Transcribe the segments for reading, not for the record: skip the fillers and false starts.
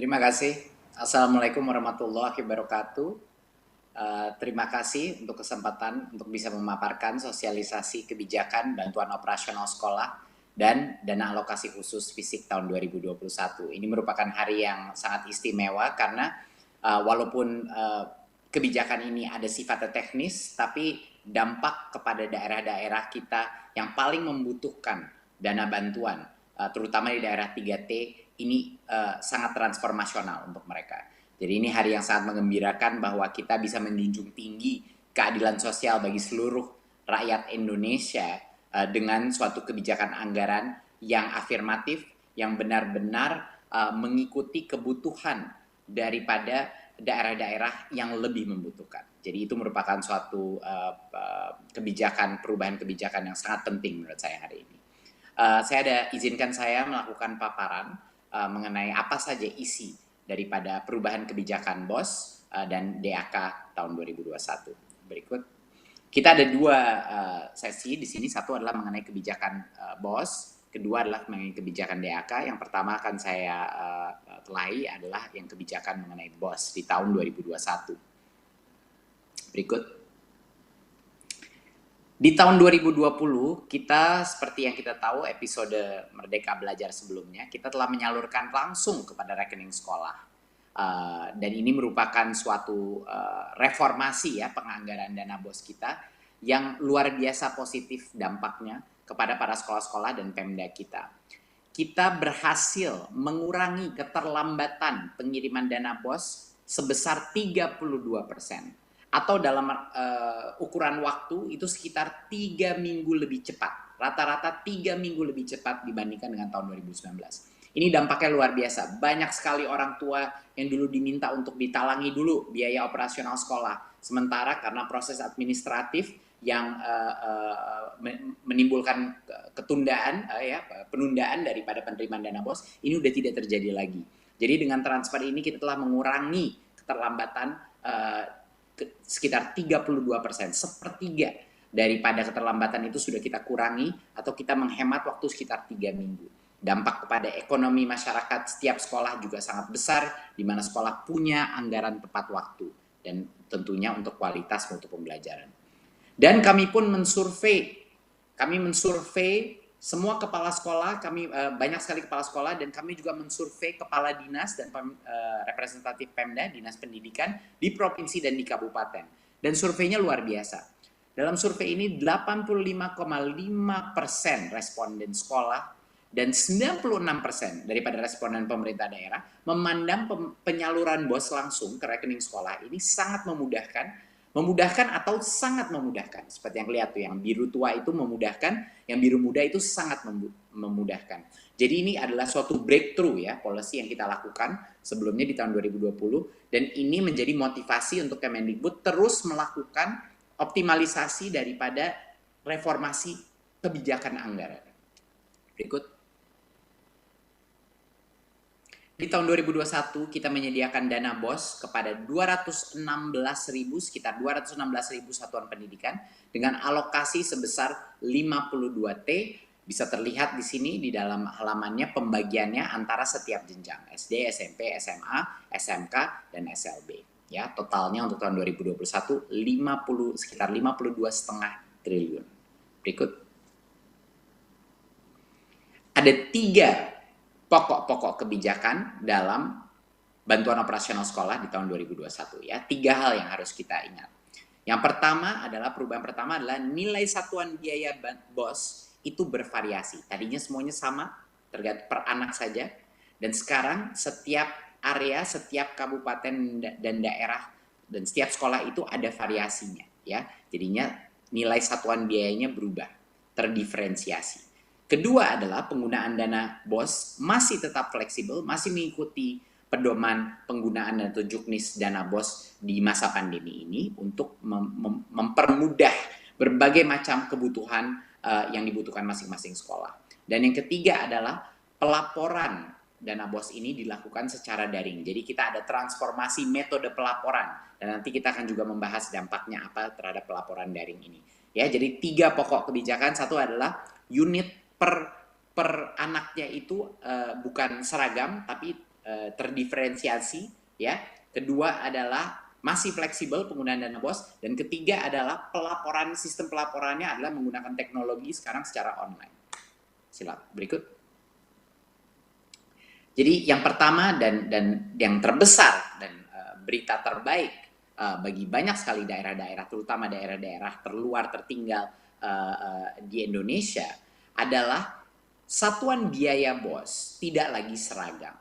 Terima kasih. Assalamualaikum warahmatullahi wabarakatuh. Terima kasih untuk kesempatan untuk bisa memaparkan sosialisasi kebijakan bantuan operasional sekolah dan dana alokasi khusus fisik tahun 2021. Ini merupakan hari yang sangat istimewa karena walaupun kebijakan ini ada sifatnya teknis, tapi dampak kepada daerah-daerah kita yang paling membutuhkan dana bantuan, terutama di daerah 3T, ini sangat transformasional untuk mereka. Jadi ini hari yang sangat mengembirakan bahwa kita bisa menjunjung tinggi keadilan sosial bagi seluruh rakyat Indonesia dengan suatu kebijakan anggaran yang afirmatif, yang benar-benar mengikuti kebutuhan daripada daerah-daerah yang lebih membutuhkan. Jadi itu merupakan suatu kebijakan, perubahan kebijakan yang sangat penting menurut saya hari ini. Izinkan saya melakukan paparan mengenai apa saja isi daripada perubahan kebijakan BOS dan DAK tahun 2021. Berikut. Kita ada dua sesi di sini. Satu adalah mengenai kebijakan BOS, kedua adalah mengenai kebijakan DAK. Yang pertama akan saya telahi adalah yang kebijakan mengenai BOS di tahun 2021. Berikut. Di tahun 2020, kita seperti yang kita tahu episode Merdeka Belajar sebelumnya, kita telah menyalurkan langsung kepada rekening sekolah. Dan ini merupakan suatu reformasi ya penganggaran dana BOS kita yang luar biasa positif dampaknya kepada para sekolah-sekolah dan Pemda kita. Kita berhasil mengurangi keterlambatan pengiriman dana BOS sebesar 32%. Atau dalam ukuran waktu itu sekitar 3 minggu lebih cepat. Rata-rata 3 minggu lebih cepat dibandingkan dengan tahun 2019. Ini dampaknya luar biasa. Banyak sekali orang tua yang dulu diminta untuk ditalangi dulu biaya operasional sekolah. Sementara karena proses administratif yang menimbulkan ketundaan, penundaan daripada penerimaan dana BOS, ini udah tidak terjadi lagi. Jadi dengan transfer ini kita telah mengurangi keterlambatan sekitar 32%, sepertiga daripada keterlambatan itu sudah kita kurangi atau kita menghemat waktu sekitar 3 minggu. Dampak kepada ekonomi masyarakat setiap sekolah juga sangat besar, di mana sekolah punya anggaran tepat waktu dan tentunya untuk kualitas mutu pembelajaran. Dan kami pun mensurvei semua kepala sekolah, banyak sekali kepala sekolah, dan kami juga mensurvei kepala dinas dan representatif Pemda, dinas pendidikan di provinsi dan di kabupaten. Dan surveinya luar biasa. Dalam survei ini 85,5% responden sekolah dan 96% daripada responden pemerintah daerah memandang penyaluran BOS langsung ke rekening sekolah ini sangat memudahkan atau sangat memudahkan. Seperti yang lihat tuh, yang biru tua itu memudahkan, yang biru muda itu sangat memudahkan. Jadi ini adalah suatu breakthrough ya, policy yang kita lakukan sebelumnya di tahun 2020, dan ini menjadi motivasi untuk Kemendikbud terus melakukan optimalisasi daripada reformasi kebijakan anggaran. Berikut. Di tahun 2021 kita menyediakan dana BOS kepada sekitar 216.000 satuan pendidikan dengan alokasi sebesar 52T. Bisa terlihat di sini di dalam halamannya pembagiannya antara setiap jenjang SD, SMP, SMA, SMK, dan SLB. Ya, totalnya untuk tahun 2021 sekitar 52,5 triliun. Berikut. Ada 3 pokok-pokok kebijakan dalam bantuan operasional sekolah di tahun 2021 ya. 3 hal yang harus kita ingat. Yang pertama adalah nilai satuan biaya BOS itu bervariasi. Tadinya semuanya sama, tergantung per anak saja, dan sekarang setiap area, setiap kabupaten dan daerah dan setiap sekolah itu ada variasinya ya. Jadinya nilai satuan biayanya berubah, terdiferensiasi. Kedua adalah penggunaan dana BOS masih tetap fleksibel, masih mengikuti pedoman penggunaan atau juknis dana BOS di masa pandemi ini untuk mempermudah berbagai macam kebutuhan yang dibutuhkan masing-masing sekolah. Dan yang ketiga adalah pelaporan dana BOS ini dilakukan secara daring. Jadi kita ada transformasi metode pelaporan, dan nanti kita akan juga membahas dampaknya apa terhadap pelaporan daring ini. Ya, jadi 3 pokok kebijakan. Satu adalah unit per anaknya itu bukan seragam, tapi terdiferensiasi, ya. Kedua adalah masih fleksibel penggunaan dana BOS, dan ketiga adalah sistem pelaporannya adalah menggunakan teknologi sekarang secara online. Silakan berikut. Jadi yang pertama dan yang terbesar dan berita terbaik bagi banyak sekali daerah-daerah, terutama daerah-daerah terluar tertinggal di Indonesia, adalah satuan biaya BOS tidak lagi seragam.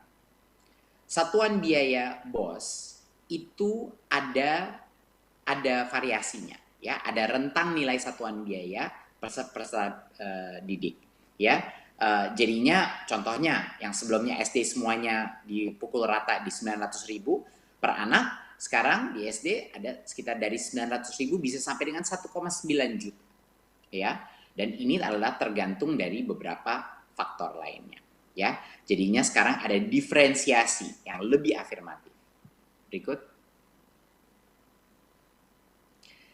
Satuan biaya BOS itu ada variasinya, ya, ada rentang nilai satuan biaya peserta didik, ya. Jadinya contohnya yang sebelumnya SD semuanya dipukul rata di 900.000 per anak, sekarang di SD ada sekitar dari 900.000 bisa sampai dengan 1,9 juta, ya. Dan ini adalah tergantung dari beberapa faktor lainnya, ya. Jadinya sekarang ada diferensiasi yang lebih afirmatif. Berikut.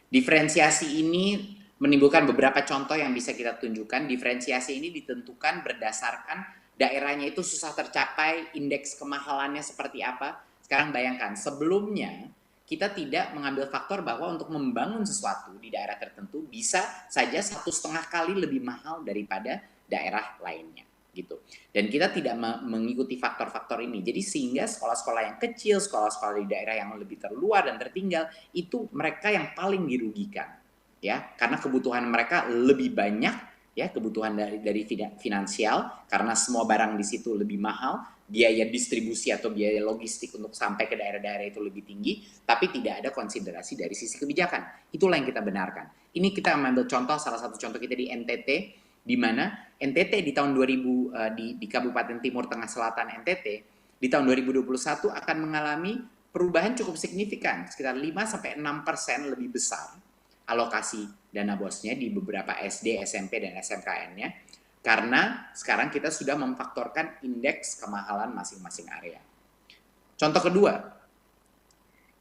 Diferensiasi ini menimbulkan beberapa contoh yang bisa kita tunjukkan. Diferensiasi ini ditentukan berdasarkan daerahnya itu susah tercapai, indeks kemahalannya seperti apa. Sekarang bayangkan, sebelumnya kita tidak mengambil faktor bahwa untuk membangun sesuatu di daerah tertentu bisa saja 1,5 kali lebih mahal daripada daerah lainnya, gitu. Dan kita tidak mengikuti faktor-faktor ini. Jadi sehingga sekolah-sekolah yang kecil, sekolah-sekolah di daerah yang lebih terluar dan tertinggal, itu mereka yang paling dirugikan, ya, karena kebutuhan mereka lebih banyak, ya, kebutuhan dari finansial, karena semua barang di situ lebih mahal, biaya distribusi atau biaya logistik untuk sampai ke daerah-daerah itu lebih tinggi, tapi tidak ada konsiderasi dari sisi kebijakan. Itulah yang kita benarkan. Ini kita mengambil contoh, salah satu contoh kita di NTT, di mana NTT di tahun 2000 di Kabupaten Timur Tengah Selatan NTT di tahun 2021 akan mengalami perubahan cukup signifikan, sekitar 5-6% lebih besar alokasi dana BOS-nya di beberapa SD, SMP, dan SMKN-nya, karena sekarang kita sudah memfaktorkan indeks kemahalan masing-masing area. Contoh kedua,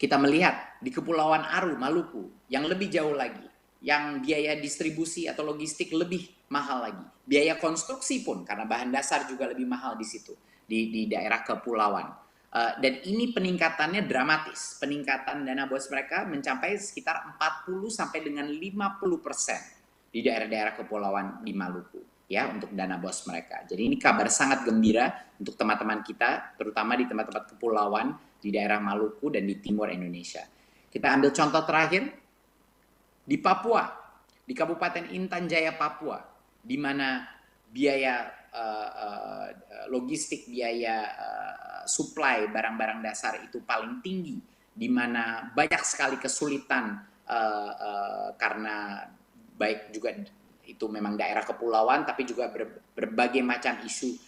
kita melihat di Kepulauan Aru, Maluku, yang lebih jauh lagi, yang biaya distribusi atau logistik lebih mahal lagi. Biaya konstruksi pun, karena bahan dasar juga lebih mahal di situ, di daerah kepulauan. Dan ini peningkatannya dramatis. Peningkatan dana BOS mereka mencapai sekitar 40 sampai dengan 50% di daerah-daerah kepulauan di Maluku, ya, untuk dana BOS mereka. Jadi ini kabar sangat gembira untuk teman-teman kita, terutama di tempat-tempat kepulauan di daerah Maluku dan di timur Indonesia. Kita ambil contoh terakhir di Papua, di Kabupaten Intan Jaya, Papua, di mana biaya logistik, biaya supply barang-barang dasar itu paling tinggi, di mana banyak sekali kesulitan karena baik juga itu memang daerah kepulauan, tapi juga berbagai macam isu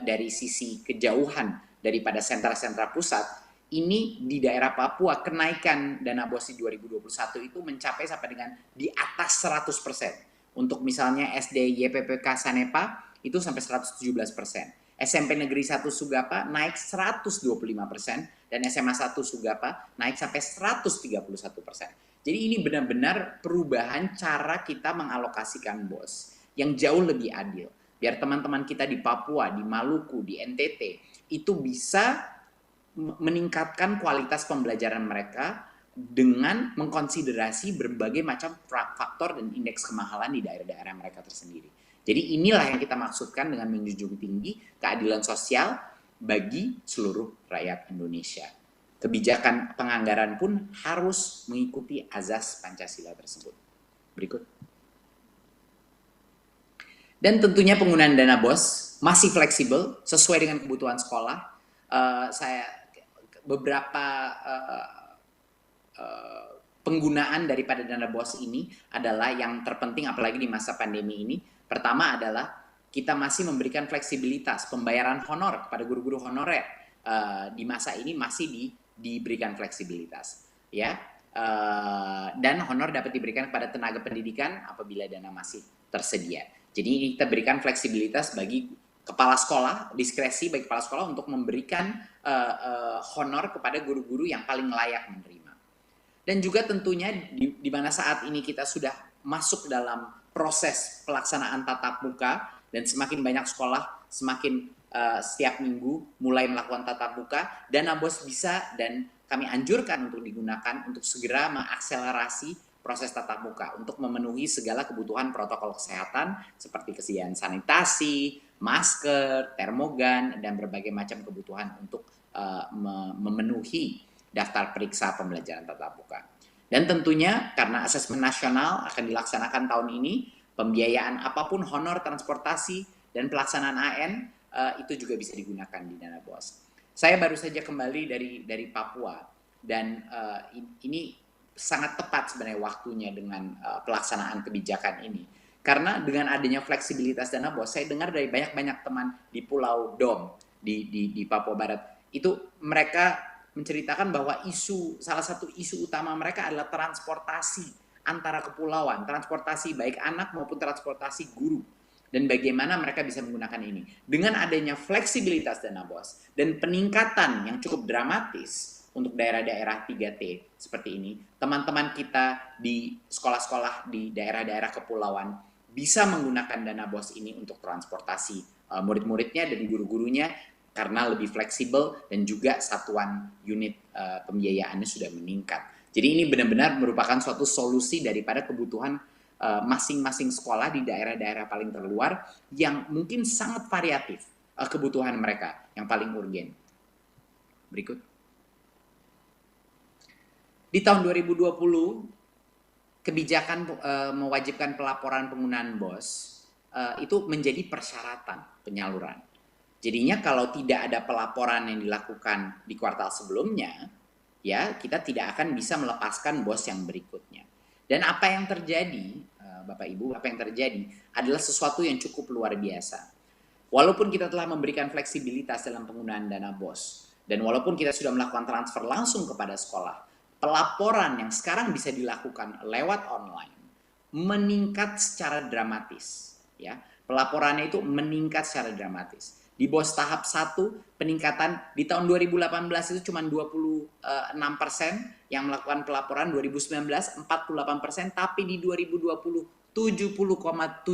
dari sisi kejauhan daripada sentra-sentra pusat. Ini di daerah Papua kenaikan dana BOS di 2021 itu mencapai sampai dengan di atas 100%. Untuk misalnya SD YPPK Sanepa itu sampai 117%. SMP Negeri 1 Sugapa naik 125%, dan SMA 1 Sugapa naik sampai 131%. Jadi ini benar-benar perubahan cara kita mengalokasikan BOS yang jauh lebih adil. Biar teman-teman kita di Papua, di Maluku, di NTT itu bisa meningkatkan kualitas pembelajaran mereka dengan mengkonsiderasi berbagai macam faktor dan indeks kemahalan di daerah-daerah mereka tersendiri. Jadi inilah yang kita maksudkan dengan menjunjung tinggi keadilan sosial bagi seluruh rakyat Indonesia. Kebijakan penganggaran pun harus mengikuti azas Pancasila tersebut. Berikut. Dan tentunya penggunaan dana BOS masih fleksibel sesuai dengan kebutuhan sekolah. Beberapa penggunaan daripada dana BOS ini adalah yang terpenting apalagi di masa pandemi ini. Pertama adalah kita masih memberikan fleksibilitas pembayaran honor kepada guru-guru honorer. Di masa ini masih diberikan fleksibilitas, ya. Dan honor dapat diberikan kepada tenaga pendidikan apabila dana masih tersedia. Jadi kita berikan fleksibilitas bagi kepala sekolah, diskresi bagi kepala sekolah untuk memberikan honor kepada guru-guru yang paling layak menerima. Dan juga tentunya di mana saat ini kita sudah masuk dalam proses pelaksanaan tatap muka dan semakin banyak sekolah semakin setiap minggu mulai melakukan tatap muka. Dana BOS bisa dan kami anjurkan untuk digunakan untuk segera mengakselerasi proses tatap muka untuk memenuhi segala kebutuhan protokol kesehatan seperti kesediaan sanitasi, masker, termogan, dan berbagai macam kebutuhan untuk memenuhi daftar periksa pembelajaran tatap muka. Dan tentunya karena asesmen nasional akan dilaksanakan tahun ini, pembiayaan apapun honor transportasi dan pelaksanaan AN itu juga bisa digunakan di dana BOS. Saya baru saja kembali dari Papua dan ini sangat tepat sebenarnya waktunya dengan pelaksanaan kebijakan ini. Karena dengan adanya fleksibilitas dana BOS, saya dengar dari banyak-banyak teman di Pulau Dom di Papua Barat itu mereka menceritakan bahwa salah satu isu utama mereka adalah transportasi antara kepulauan, transportasi baik anak maupun transportasi guru. Dan bagaimana mereka bisa menggunakan ini. Dengan adanya fleksibilitas dana BOS dan peningkatan yang cukup dramatis untuk daerah-daerah 3T seperti ini, teman-teman kita di sekolah-sekolah di daerah-daerah kepulauan bisa menggunakan dana BOS ini untuk transportasi murid-muridnya dan guru-gurunya karena lebih fleksibel dan juga satuan unit pembiayaannya sudah meningkat. Jadi ini benar-benar merupakan suatu solusi daripada kebutuhan masing-masing sekolah di daerah-daerah paling terluar yang mungkin sangat variatif kebutuhan mereka yang paling urgen. Berikut. Di tahun 2020, kebijakan mewajibkan pelaporan penggunaan BOS itu menjadi persyaratan penyaluran. Jadinya kalau tidak ada pelaporan yang dilakukan di kuartal sebelumnya, ya kita tidak akan bisa melepaskan BOS yang berikutnya. Dan apa yang terjadi, Bapak Ibu, apa yang terjadi adalah sesuatu yang cukup luar biasa. Walaupun kita telah memberikan fleksibilitas dalam penggunaan dana BOS, dan walaupun kita sudah melakukan transfer langsung kepada sekolah, pelaporan yang sekarang bisa dilakukan lewat online meningkat secara dramatis. Ya, pelaporannya itu meningkat secara dramatis. Di BOS tahap 1, peningkatan di tahun 2018 itu cuma 26% yang melakukan pelaporan, 2019 48%, tapi di 2020 70,7%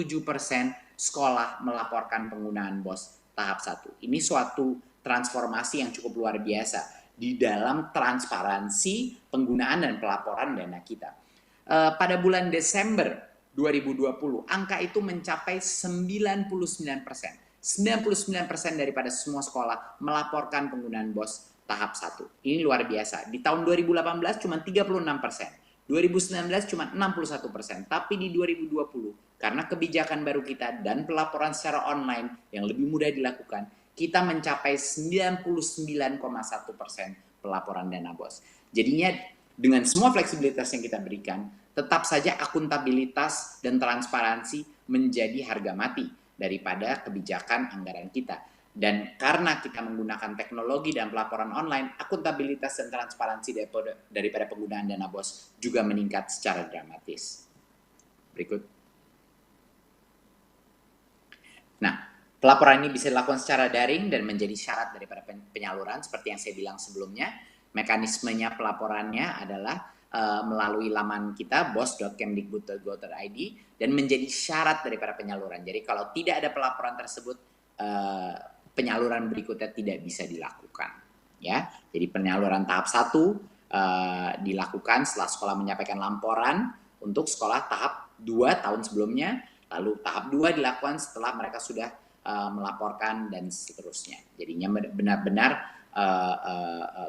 sekolah melaporkan penggunaan BOS tahap 1. Ini suatu transformasi yang cukup luar biasa di dalam transparansi penggunaan dan pelaporan dana kita. Pada bulan Desember 2020, angka itu mencapai 99%. 99% daripada semua sekolah melaporkan penggunaan BOS tahap 1. Ini luar biasa. Di tahun 2018 cuma 36%. 2019 cuma 61%. Tapi di 2020, karena kebijakan baru kita dan pelaporan secara online yang lebih mudah dilakukan, kita mencapai 99,1% pelaporan dana BOS. Jadinya dengan semua fleksibilitas yang kita berikan, tetap saja akuntabilitas dan transparansi menjadi harga mati daripada kebijakan anggaran kita. Dan karena kita menggunakan teknologi dan pelaporan online, akuntabilitas dan transparansi daripada penggunaan dana BOS juga meningkat secara dramatis. Berikut. Nah, pelaporan ini bisa dilakukan secara daring dan menjadi syarat daripada penyaluran. Seperti yang saya bilang sebelumnya, mekanismenya pelaporannya adalah melalui laman kita bos.kemdikbud.go.id dan menjadi syarat daripada penyaluran. Jadi kalau tidak ada pelaporan tersebut, penyaluran berikutnya tidak bisa dilakukan. Ya, jadi penyaluran tahap 1 dilakukan setelah sekolah menyampaikan laporan untuk sekolah tahap 2 tahun sebelumnya, lalu tahap 2 dilakukan setelah mereka sudah melaporkan dan seterusnya. Jadinya benar-benar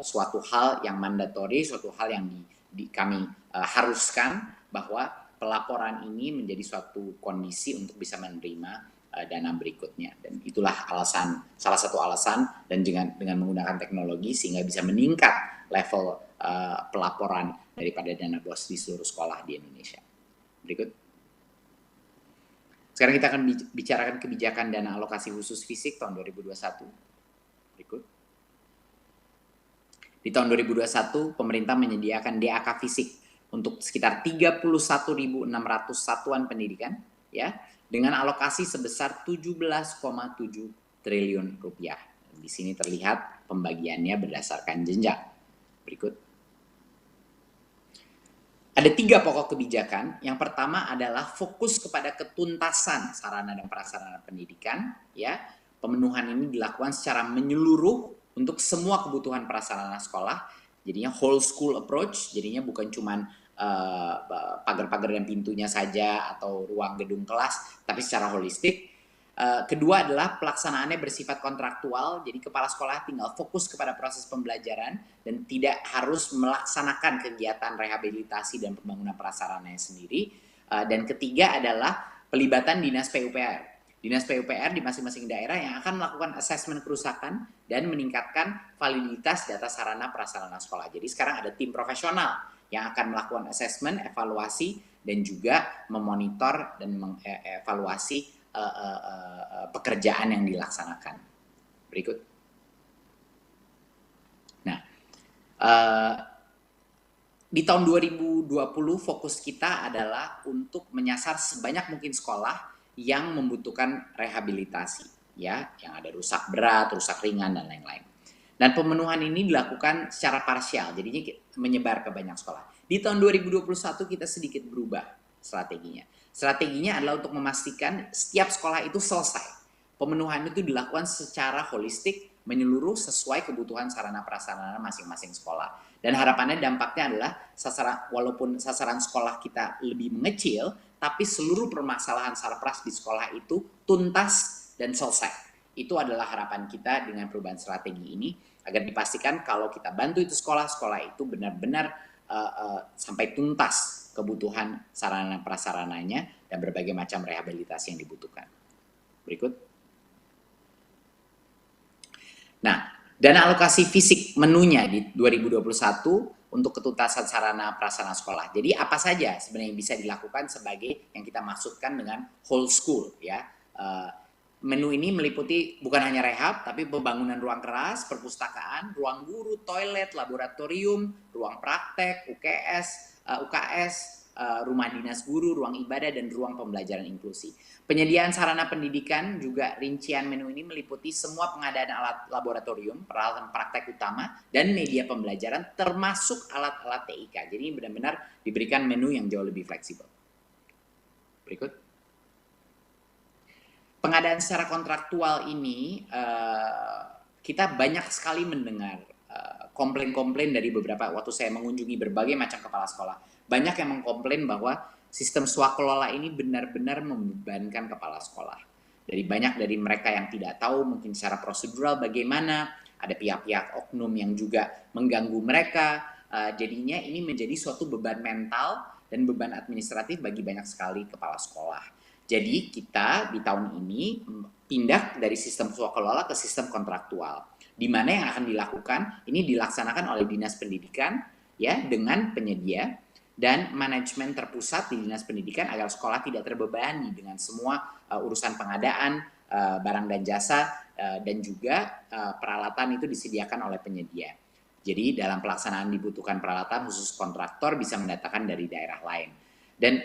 suatu hal yang mandatori, suatu hal yang kami haruskan bahwa pelaporan ini menjadi suatu kondisi untuk bisa menerima dana berikutnya. Dan itulah salah satu alasan dan dengan menggunakan teknologi sehingga bisa meningkat level pelaporan daripada dana BOS di seluruh sekolah di Indonesia. Berikut. Sekarang kita akan bicarakan kebijakan dana alokasi khusus fisik tahun 2021. Berikut. Di tahun 2021, pemerintah menyediakan DAK fisik untuk sekitar 31.600 satuan pendidikan, ya, dengan alokasi sebesar 17,7 triliun rupiah. Di sini terlihat pembagiannya berdasarkan jenjang. Berikut. Ada 3 pokok kebijakan. Yang pertama adalah fokus kepada ketuntasan sarana dan prasarana pendidikan, ya. pemenuhan ini dilakukan secara menyeluruh untuk semua kebutuhan prasarana sekolah. Jadinya whole school approach, jadinya bukan cuman pagar-pagar dan pintunya saja atau ruang gedung kelas, tapi secara holistik. Kedua adalah pelaksanaannya bersifat kontraktual, jadi kepala sekolah tinggal fokus kepada proses pembelajaran dan tidak harus melaksanakan kegiatan rehabilitasi dan pembangunan prasarananya sendiri. Dan ketiga adalah pelibatan Dinas PUPR. Dinas PUPR di masing-masing daerah yang akan melakukan asesmen kerusakan dan meningkatkan validitas data sarana prasarana sekolah. Jadi sekarang ada tim profesional yang akan melakukan asesmen, evaluasi, dan juga memonitor dan mengevaluasi pekerjaan yang dilaksanakan. Berikut. Nah, di tahun 2020 fokus kita adalah untuk menyasar sebanyak mungkin sekolah yang membutuhkan rehabilitasi, ya, yang ada rusak berat, rusak ringan, dan lain-lain. Dan pemenuhan ini dilakukan secara parsial, jadinya menyebar ke banyak sekolah. Di tahun 2021 kita sedikit berubah strateginya. Strateginya adalah untuk memastikan setiap sekolah itu selesai. Pemenuhan itu dilakukan secara holistik, menyeluruh sesuai kebutuhan sarana prasarana masing-masing sekolah. Dan harapannya dampaknya adalah walaupun sasaran sekolah kita lebih mengecil, tapi seluruh permasalahan sarpras di sekolah itu tuntas dan selesai. Itu adalah harapan kita dengan perubahan strategi ini, agar dipastikan kalau kita bantu itu sekolah itu benar-benar sampai tuntas kebutuhan sarana prasarananya dan berbagai macam rehabilitasi yang dibutuhkan. Berikut. Nah, dana alokasi fisik menunya di 2021 untuk ketuntasan sarana prasarana sekolah. Jadi apa saja sebenarnya yang bisa dilakukan sebagai yang kita maksudkan dengan whole school, ya. Menu ini meliputi bukan hanya rehab, tapi pembangunan ruang kelas, perpustakaan, ruang guru, toilet, laboratorium, ruang praktek, UKS, rumah dinas guru, ruang ibadah, dan ruang pembelajaran inklusi. Penyediaan sarana pendidikan juga rincian menu ini meliputi semua pengadaan alat laboratorium, peralatan praktek utama, dan media pembelajaran termasuk alat-alat TIK. Jadi benar-benar diberikan menu yang jauh lebih fleksibel. Berikut. Pengadaan secara kontraktual ini kita banyak sekali mendengar komplain-komplain dari beberapa, waktu saya mengunjungi berbagai macam kepala sekolah, banyak yang mengkomplain bahwa sistem swakelola ini benar-benar membebankan kepala sekolah. Banyak dari mereka yang tidak tahu mungkin secara prosedural bagaimana, ada pihak-pihak oknum yang juga mengganggu mereka, jadinya ini menjadi suatu beban mental dan beban administratif bagi banyak sekali kepala sekolah. Jadi kita di tahun ini pindah dari sistem swakelola ke sistem kontraktual, di mana yang akan dilakukan ini dilaksanakan oleh Dinas Pendidikan, ya, dengan penyedia dan manajemen terpusat di Dinas Pendidikan agar sekolah tidak terbebani dengan semua urusan pengadaan barang dan jasa dan juga peralatan itu disediakan oleh penyedia. Jadi dalam pelaksanaan dibutuhkan peralatan khusus kontraktor bisa mendatangkan dari daerah lain. Dan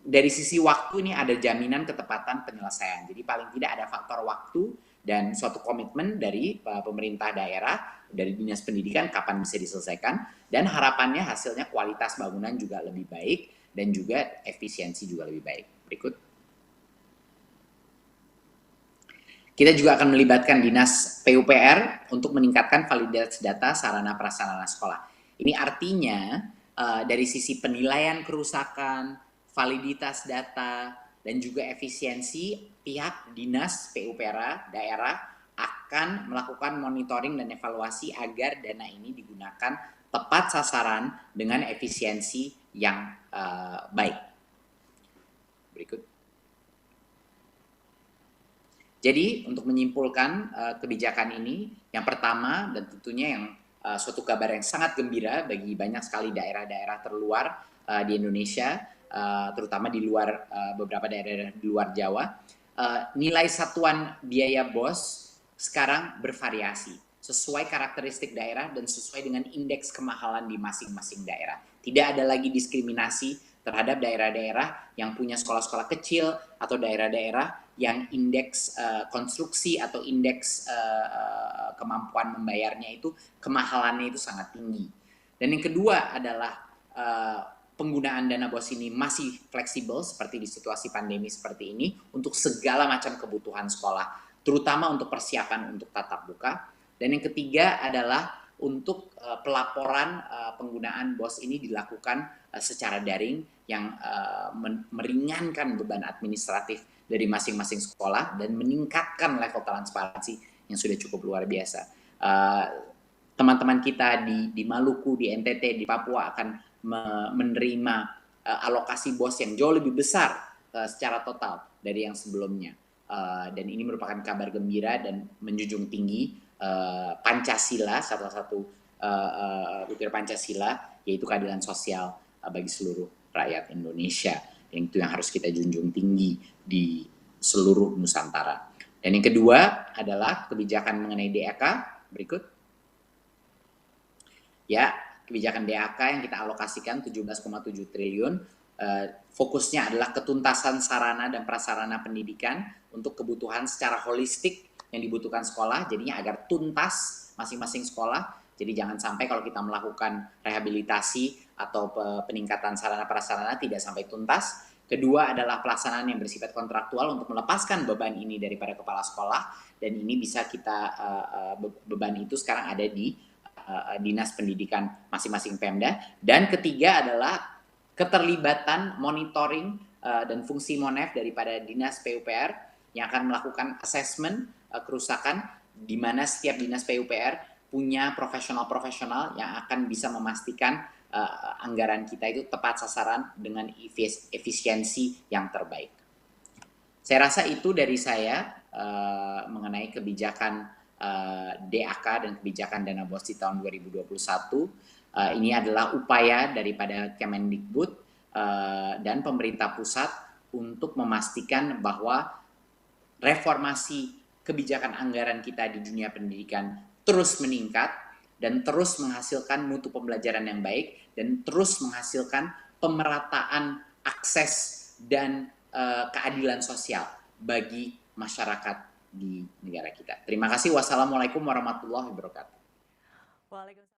dari sisi waktu ini ada jaminan ketepatan penyelesaian. Jadi paling tidak ada faktor waktu dan suatu komitmen dari pemerintah daerah, dari Dinas Pendidikan kapan bisa diselesaikan, dan harapannya hasilnya kualitas bangunan juga lebih baik dan juga efisiensi juga lebih baik. Berikut. Kita juga akan melibatkan Dinas PUPR untuk meningkatkan validitas data sarana prasarana sekolah. Ini artinya dari sisi penilaian kerusakan, validitas data, dan juga efisiensi, pihak Dinas PUPR daerah akan melakukan monitoring dan evaluasi agar dana ini digunakan tepat sasaran dengan efisiensi yang baik. Berikut. Jadi untuk menyimpulkan kebijakan ini, yang pertama dan tentunya yang suatu kabar yang sangat gembira bagi banyak sekali daerah-daerah terluar di Indonesia, terutama di luar beberapa daerah di luar Jawa, nilai satuan biaya BOS sekarang bervariasi sesuai karakteristik daerah dan sesuai dengan indeks kemahalan di masing-masing daerah. Tidak ada lagi diskriminasi terhadap daerah-daerah yang punya sekolah-sekolah kecil atau daerah-daerah yang indeks konstruksi atau indeks kemampuan membayarnya itu kemahalannya itu sangat tinggi. Dan yang kedua adalah penggunaan dana BOS ini masih fleksibel seperti di situasi pandemi seperti ini untuk segala macam kebutuhan sekolah, terutama untuk persiapan untuk tatap muka. Dan yang ketiga adalah untuk pelaporan penggunaan BOS ini dilakukan secara daring yang meringankan beban administratif dari masing-masing sekolah dan meningkatkan level transparansi yang sudah cukup luar biasa. Teman-teman kita di Maluku, di NTT, di Papua akan menerima alokasi BOS yang jauh lebih besar secara total dari yang sebelumnya. Dan ini merupakan kabar gembira dan menjunjung tinggi Pancasila, salah satu butir Pancasila, yaitu keadilan sosial bagi seluruh rakyat Indonesia. Dan itu yang harus kita junjung tinggi di seluruh Nusantara. Dan yang kedua adalah kebijakan mengenai DAK. Berikut. Ya, kebijakan DAK yang kita alokasikan 17,7 triliun. Fokusnya adalah ketuntasan sarana dan prasarana pendidikan untuk kebutuhan secara holistik yang dibutuhkan sekolah, jadinya agar tuntas masing-masing sekolah. Jadi jangan sampai kalau kita melakukan rehabilitasi atau peningkatan sarana prasarana tidak sampai tuntas. Kedua adalah pelaksanaan yang bersifat kontraktual untuk melepaskan beban ini daripada kepala sekolah, dan ini bisa kita beban itu sekarang ada di dinas pendidikan masing-masing Pemda. Dan ketiga adalah keterlibatan monitoring dan fungsi Monef daripada dinas PUPR yang akan melakukan assessment kerusakan, di mana setiap dinas PUPR punya profesional-profesional yang akan bisa memastikan anggaran kita itu tepat sasaran dengan efisiensi yang terbaik. Saya rasa itu dari saya mengenai kebijakan DAK dan kebijakan dana BOS di tahun 2021. Ini adalah upaya daripada Kemendikbud dan pemerintah pusat untuk memastikan bahwa reformasi kebijakan anggaran kita di dunia pendidikan terus meningkat dan terus menghasilkan mutu pembelajaran yang baik dan terus menghasilkan pemerataan akses dan keadilan sosial bagi masyarakat di negara kita. Terima kasih. Wassalamualaikum warahmatullahi wabarakatuh. Waalaikumsalam.